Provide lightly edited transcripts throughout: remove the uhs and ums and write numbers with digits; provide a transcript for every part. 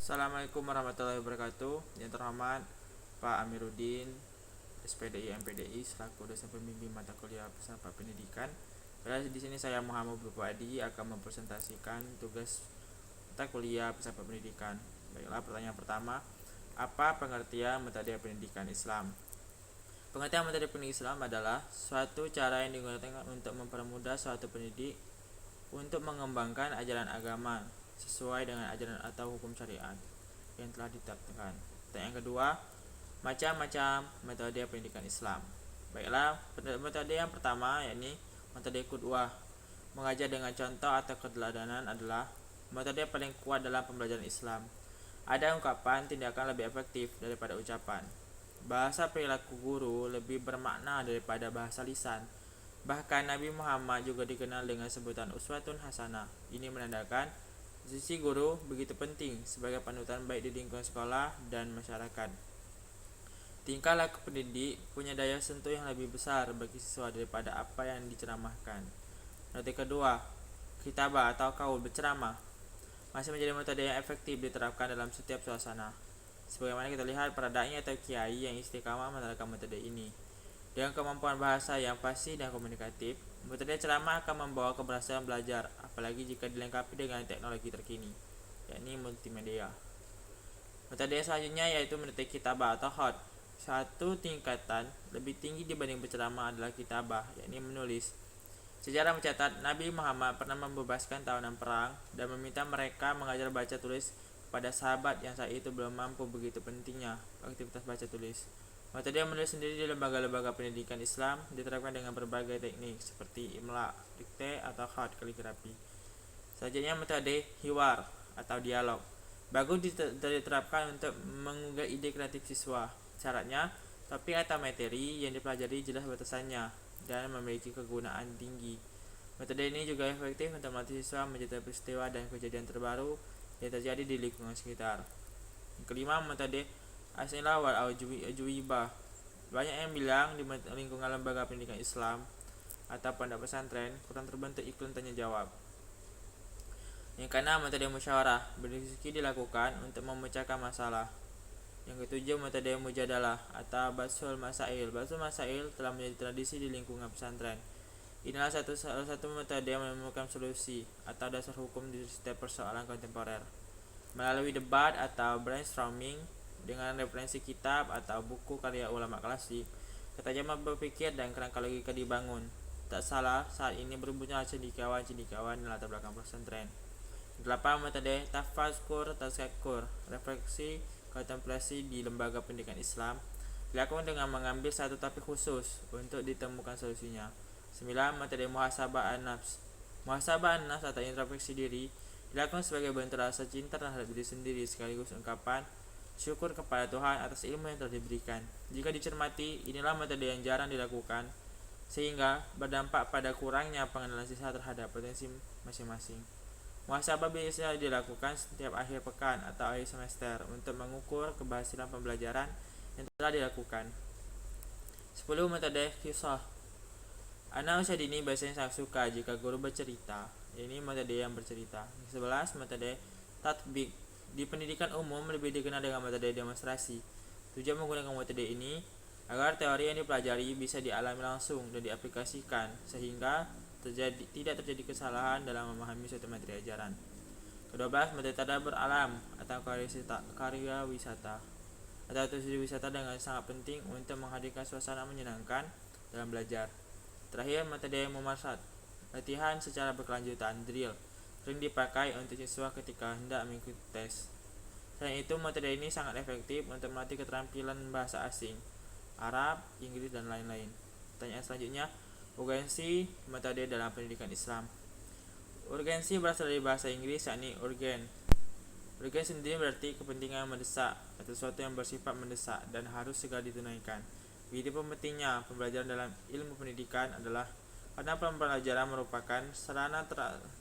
Assalamualaikum warahmatullahi wabarakatuh. Yang terhormat Pak Amiruddin, SPDI MPDI selaku dosen pembimbing mata kuliah Filsafat Pendidikan. Di sini saya Muhammad Bupadi akan mempresentasikan tugas mata kuliah Filsafat Pendidikan. Baiklah, pertanyaan pertama, apa pengertian metode pendidikan Islam? Pengertian metode pendidikan Islam adalah suatu cara yang digunakan untuk mempermudah suatu pendidik untuk mengembangkan ajaran agama sesuai dengan ajaran atau hukum syariat yang telah ditetapkan. Yang kedua, macam-macam metode pendidikan Islam. Baiklah, metode yang pertama yakni metode qudwah. Mengajar dengan contoh atau keteladanan adalah metode paling kuat dalam pembelajaran Islam. Ada ungkapan tindakan lebih efektif daripada ucapan. Bahasa perilaku guru lebih bermakna daripada bahasa lisan. Bahkan Nabi Muhammad juga dikenal dengan sebutan uswatun hasanah. Ini menandakan sisi guru begitu penting sebagai panutan baik di lingkungan sekolah dan masyarakat. Tingkah laku pendidik punya daya sentuh yang lebih besar bagi siswa daripada apa yang diceramahkan. Metode kedua, kitabah atau kaul berceramah masih menjadi metode yang efektif diterapkan dalam setiap suasana. Sebagaimana kita lihat para dai atau kiai yang istiqamah menerapkan metode ini. Dengan kemampuan bahasa yang fasih dan komunikatif, metode ceramah akan membawa keberhasilan belajar, apalagi jika dilengkapi dengan teknologi terkini, yakni multimedia. Metode selanjutnya yaitu metode kitabah atau hot. Satu tingkatan lebih tinggi dibanding berceramah adalah kitabah, yakni menulis. Sejarah mencatat Nabi Muhammad pernah membebaskan tawanan perang dan meminta mereka mengajar baca tulis kepada sahabat yang saat itu belum mampu. Begitu pentingnya aktivitas baca tulis. Metode menulis sendiri di lembaga-lembaga pendidikan Islam diterapkan dengan berbagai teknik seperti imla, dikte, atau khat kaligrafi. Selanjutnya metode hiwar atau dialog. Bagus diterapkan untuk menggugah ide kreatif siswa. Syaratnya, topik atau materi yang dipelajari jelas batasannya dan memiliki kegunaan tinggi. Metode ini juga efektif untuk melatih siswa mencatat peristiwa dan kejadian terbaru yang terjadi di lingkungan sekitar. Yang kelima, metode As'ilah wal Ajwibah. Banyak yang bilang di lingkungan lembaga pendidikan Islam atau pondok pesantren kurang terbentuk iklim tanya jawab. Yang keenam, metode musyawarah. Berdiskusi dilakukan untuk memecahkan masalah. Yang ketujuh, metode mujadalah atau basul masail. Basul masail telah menjadi tradisi di lingkungan pesantren. Inilah salah satu metode yang menemukan solusi atau dasar hukum di setiap persoalan kontemporer. Melalui debat atau brainstorming dengan referensi kitab atau buku karya ulama klasik, ketajaman berpikir dan kerangka logika dibangun. Tak salah, saat ini bermunculan cendekiawan-cendekiawan di latar belakang pesantren. 8. Metode tafaskur, refleksi kontemplasi di lembaga pendidikan Islam dilakukan dengan mengambil satu topik khusus untuk ditemukan solusinya. 9. Metode muhasabah an-nafs. Muhasabah an-nafs atau introspeksi diri dilakukan sebagai bentuk rasa cinta terhadap diri sendiri sekaligus ungkapan syukur kepada Tuhan atas ilmu yang telah diberikan. Jika dicermati, inilah metode yang jarang dilakukan sehingga berdampak pada kurangnya pengenalan siswa terhadap potensi masing-masing. Muhasabah biasanya dilakukan setiap akhir pekan atau akhir semester untuk mengukur keberhasilan pembelajaran yang telah dilakukan. 10. Metode kisah. Anak usia dini biasanya sangat suka jika guru bercerita. Ini metode yang bercerita. 11. Metode tatbik. Di pendidikan umum lebih dikenal dengan metode demonstrasi. Tujuan menggunakan metode ini agar teori yang dipelajari bisa dialami langsung dan diaplikasikan sehingga tidak terjadi kesalahan dalam memahami suatu materi ajaran. Ke-12, metode tadabbur alam atau karya wisata atau studi wisata dengan sangat penting untuk menghadirkan suasana menyenangkan dalam belajar. Terakhir, metode mumarsat, latihan secara berkelanjutan, drill, sering dipakai untuk siswa ketika hendak mengikuti tes. Selain itu, metode ini sangat efektif untuk melatih keterampilan bahasa asing, Arab, Inggris, dan lain-lain. Pertanyaan selanjutnya, urgensi metode dalam pendidikan Islam. Urgensi berasal dari bahasa Inggris yakni urgen. Urgen sendiri berarti kepentingan mendesak atau sesuatu yang bersifat mendesak dan harus segera ditunaikan. Begitu pentingnya pembelajaran dalam ilmu pendidikan adalah karena pembelajaran merupakan sarana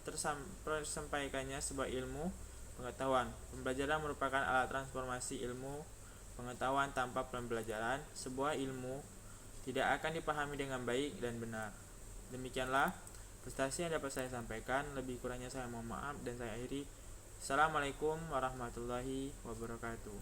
tersampaikannya sebuah ilmu pengetahuan. Pembelajaran merupakan alat transformasi ilmu pengetahuan. Tanpa pembelajaran, sebuah ilmu tidak akan dipahami dengan baik dan benar. Demikianlah prestasi yang dapat saya sampaikan. Lebih kurangnya saya mohon maaf dan saya akhiri. Assalamualaikum warahmatullahi wabarakatuh.